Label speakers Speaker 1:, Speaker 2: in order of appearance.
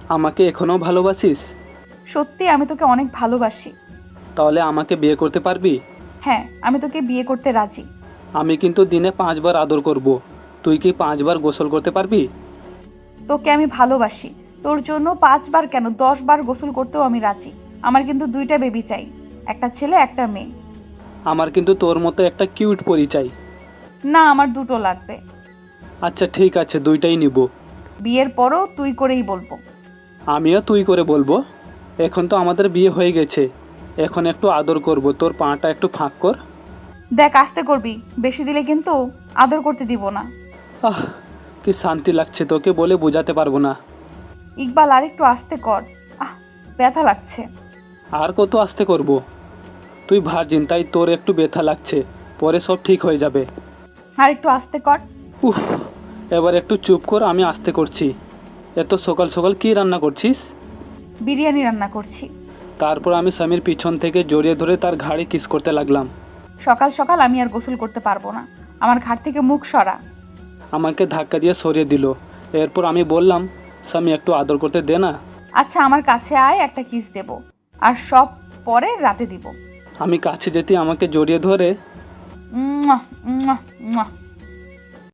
Speaker 1: আমাকে এখনও ভালোবাসিস?
Speaker 2: সত্যি আমি তোকে অনেক ভালোবাসি।
Speaker 1: তাহলে আমাকে বিয়ে করতে পারবি?
Speaker 2: হ্যাঁ, আমি তোকে বিয়ে করতে রাজি।
Speaker 1: আমি কিন্তু দিনে 5 বার আদর করব। তুই কি 5 বার গোসল করতে পারবি?
Speaker 2: তোকে আমি ভালোবাসি। তোর জন্য 5 বার কেন 10 বার গোসল করতেও আমি রাজি। আমার কিন্তু 2টা বেবি চাই, একটা ছেলে একটা মেয়ে।
Speaker 1: আমার কিন্তু তোর মতো একটা কিউট পরি চাই।
Speaker 2: না, আমার 2টো লাগবে।
Speaker 1: আচ্ছা ঠিক আছে, 2টাই নিব।
Speaker 2: বিয়ের পরও তুই করেই বলবো।
Speaker 1: আমিও তুই করে বলবো। এখন তো আমাদের বিয়ে হয়ে গেছে, এখন একটু আদর করব। তোর পাটা একটু ফাঁক কর।
Speaker 2: দেখ, আস্তে করবি, বেশি দিলে কিন্তু আদর করতে দিব না।
Speaker 1: আহ, কি শান্তি লাগছে, তোকে বলে বোঝাতে পারবো না।
Speaker 2: ইকবাল, আর একটু আস্তে কর। আহ, ব্যথা লাগছে।
Speaker 1: আর কত আস্তে করব? তুই ভার্জিন, তাই তোর একটু ব্যথা লাগছে, পরে সব ঠিক হয়ে যাবে।
Speaker 2: আর একটু আস্তে কর।
Speaker 1: উফ, এবার একটু চুপ কর, আমি আস্তে করছি। এত সকাল সকাল কি রান্না করছিস?
Speaker 2: বিরিয়ানি রান্না করছি।
Speaker 1: তারপর আমি স্বামীর পিছন থেকে জড়িয়ে ধরে তার ঘাড়ে কিস করতে লাগলাম।
Speaker 2: সকাল সকাল আমি আর গোসল করতে পারবো না। আমার ঘাট থেকে মুখ সরা।
Speaker 1: আমাকে ধাক্কা দিয়ে সরিয়ে দিল। এরপর আমি বললাম, স্বামী একটু আদর করতে দে না।
Speaker 2: আচ্ছা, আমার কাছে আয়, একটা কিস দেব। আর সব পরে রাতে দিব।
Speaker 1: আমি কাছে যেতে আমাকে জড়িয়ে ধরে
Speaker 2: মুয়া, মুয়া, মুয়া।